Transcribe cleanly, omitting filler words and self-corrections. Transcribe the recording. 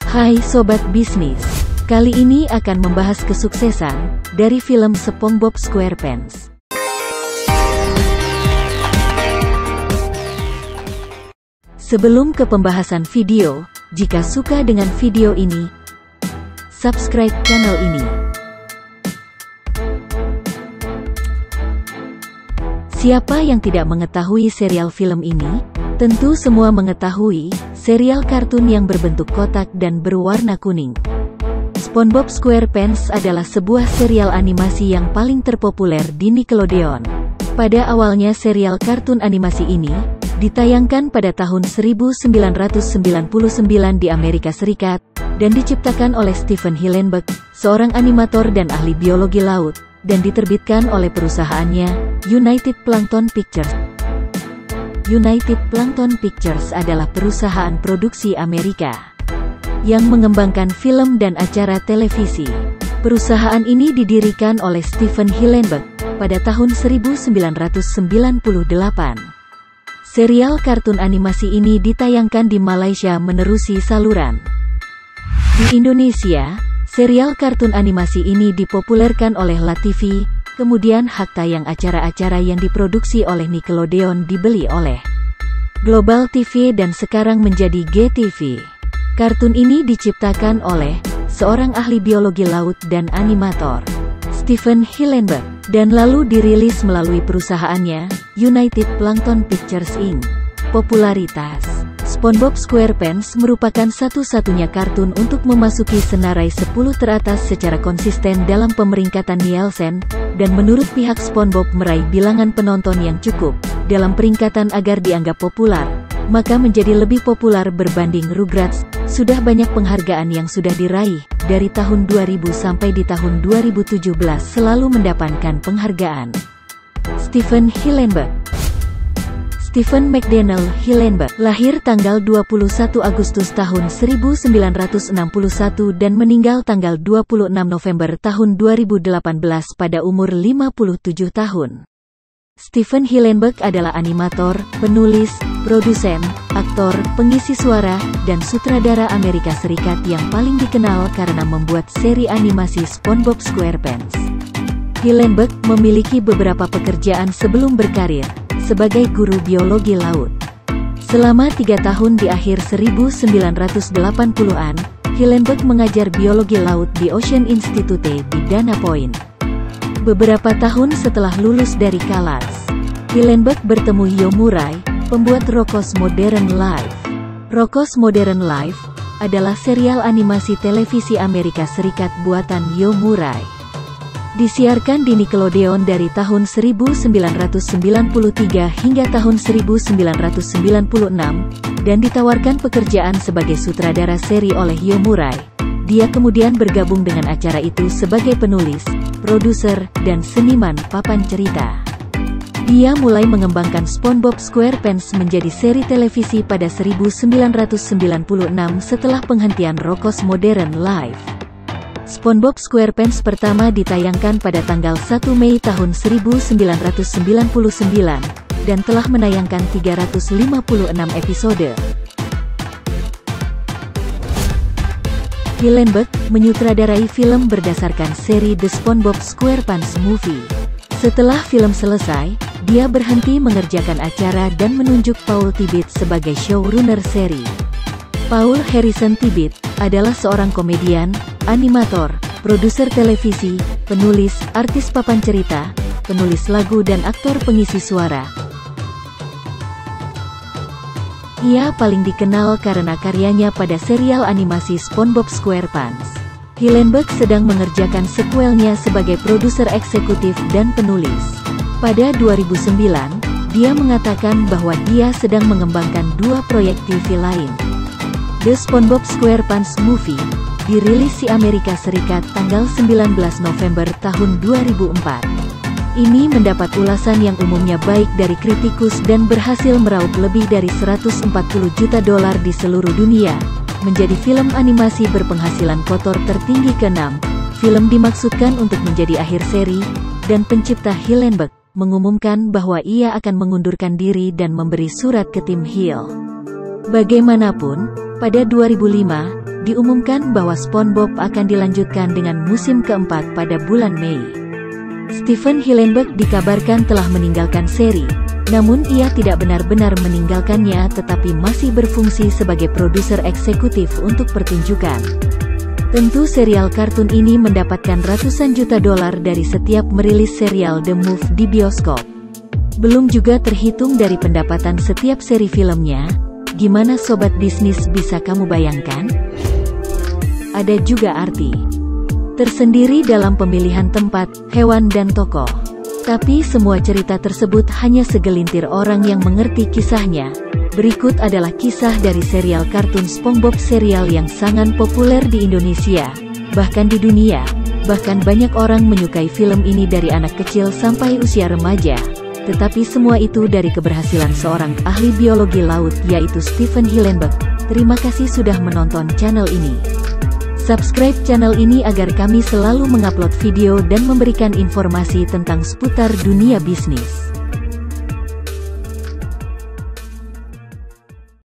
Hai Sobat Bisnis, kali ini akan membahas kesuksesan dari film SpongeBob SquarePants. Sebelum ke pembahasan video, jika suka dengan video ini, subscribe channel ini. Siapa yang tidak mengetahui serial film ini? Tentu semua mengetahui, serial kartun yang berbentuk kotak dan berwarna kuning. SpongeBob SquarePants adalah sebuah serial animasi yang paling terpopuler di Nickelodeon. Pada awalnya serial kartun animasi ini ditayangkan pada tahun 1999 di Amerika Serikat, dan diciptakan oleh Steven Hillenburg, seorang animator dan ahli biologi laut, dan diterbitkan oleh perusahaannya, United Plankton Pictures. United Plankton Pictures adalah perusahaan produksi Amerika yang mengembangkan film dan acara televisi. Perusahaan ini didirikan oleh Steven Hillenburg pada tahun 1998. Serial kartun animasi ini ditayangkan di Malaysia menerusi saluran. Di Indonesia, serial kartun animasi ini dipopulerkan oleh LaTV, kemudian hak tayang acara-acara yang diproduksi oleh Nickelodeon dibeli oleh Global TV dan sekarang menjadi GTV. Kartun ini diciptakan oleh seorang ahli biologi laut dan animator, Steven Hillenburg, dan lalu dirilis melalui perusahaannya, United Plankton Pictures Inc. Popularitas SpongeBob SquarePants merupakan satu-satunya kartun untuk memasuki senarai 10 teratas secara konsisten dalam pemeringkatan Nielsen, dan menurut pihak SpongeBob meraih bilangan penonton yang cukup dalam peringkatan agar dianggap populer, maka menjadi lebih populer berbanding Rugrats. Sudah banyak penghargaan yang sudah diraih, dari tahun 2000 sampai di tahun 2017 selalu mendapatkan penghargaan. Steven Hillenburg. Stephen McDaniel Hillenburg lahir tanggal 21 Agustus tahun 1961 dan meninggal tanggal 26 November tahun 2018 pada umur 57 tahun. Stephen Hillenburg adalah animator, penulis, produsen, aktor, pengisi suara, dan sutradara Amerika Serikat yang paling dikenal karena membuat seri animasi SpongeBob SquarePants. Hillenburg memiliki beberapa pekerjaan sebelum berkarir sebagai guru biologi laut. Selama 3 tahun di akhir 1980-an, Hillenburg mengajar biologi laut di Ocean Institute di Dana Point. Beberapa tahun setelah lulus dari Kalatz, Hillenburg bertemu Yo Murray, pembuat Rocko's Modern Life. Rocko's Modern Life adalah serial animasi televisi Amerika Serikat buatan Yo Murray. Disiarkan di Nickelodeon dari tahun 1993 hingga tahun 1996, dan ditawarkan pekerjaan sebagai sutradara seri oleh Yo Murray. Dia kemudian bergabung dengan acara itu sebagai penulis, produser, dan seniman papan cerita. Dia mulai mengembangkan SpongeBob SquarePants menjadi seri televisi pada 1996 setelah penghentian Rocko's Modern Life. SpongeBob SquarePants pertama ditayangkan pada tanggal 1 Mei tahun 1999, dan telah menayangkan 356 episode. Hillenburg menyutradarai film berdasarkan seri The SpongeBob SquarePants Movie. Setelah film selesai, dia berhenti mengerjakan acara dan menunjuk Paul Tibbitt sebagai showrunner seri. Paul Harrison Tibbitt adalah seorang komedian, animator, produser televisi, penulis, artis papan cerita, penulis lagu dan aktor pengisi suara. Ia paling dikenal karena karyanya pada serial animasi SpongeBob SquarePants. Hillenburg sedang mengerjakan sequelnya sebagai produser eksekutif dan penulis. Pada 2009, dia mengatakan bahwa dia sedang mengembangkan 2 proyek TV lain. The SpongeBob SquarePants Movie dirilis di Amerika Serikat tanggal 19 November tahun 2004. Ini mendapat ulasan yang umumnya baik dari kritikus dan berhasil meraup lebih dari $140 juta di seluruh dunia, menjadi film animasi berpenghasilan kotor tertinggi ke-6. Film dimaksudkan untuk menjadi akhir seri, dan pencipta Hillenburg mengumumkan bahwa ia akan mengundurkan diri dan memberi surat ke tim Hill. Bagaimanapun, pada 2005, diumumkan bahwa SpongeBob akan dilanjutkan dengan musim keempat pada bulan Mei. Steven Hillenburg dikabarkan telah meninggalkan seri, namun ia tidak benar-benar meninggalkannya tetapi masih berfungsi sebagai produser eksekutif untuk pertunjukan. Tentu serial kartun ini mendapatkan ratusan juta dolar dari setiap merilis serial The Move di bioskop. Belum juga terhitung dari pendapatan setiap seri filmnya. Gimana sobat bisnis, bisa kamu bayangkan? Ada juga arti tersendiri dalam pemilihan tempat, hewan dan tokoh. Tapi semua cerita tersebut hanya segelintir orang yang mengerti kisahnya. Berikut adalah kisah dari serial kartun SpongeBob, serial yang sangat populer di Indonesia, bahkan di dunia. Bahkan banyak orang menyukai film ini dari anak kecil sampai usia remaja. Tetapi semua itu dari keberhasilan seorang ahli biologi laut yaitu Steven Hillenburg. Terima kasih sudah menonton channel ini. Subscribe channel ini agar kami selalu mengupload video dan memberikan informasi tentang seputar dunia bisnis.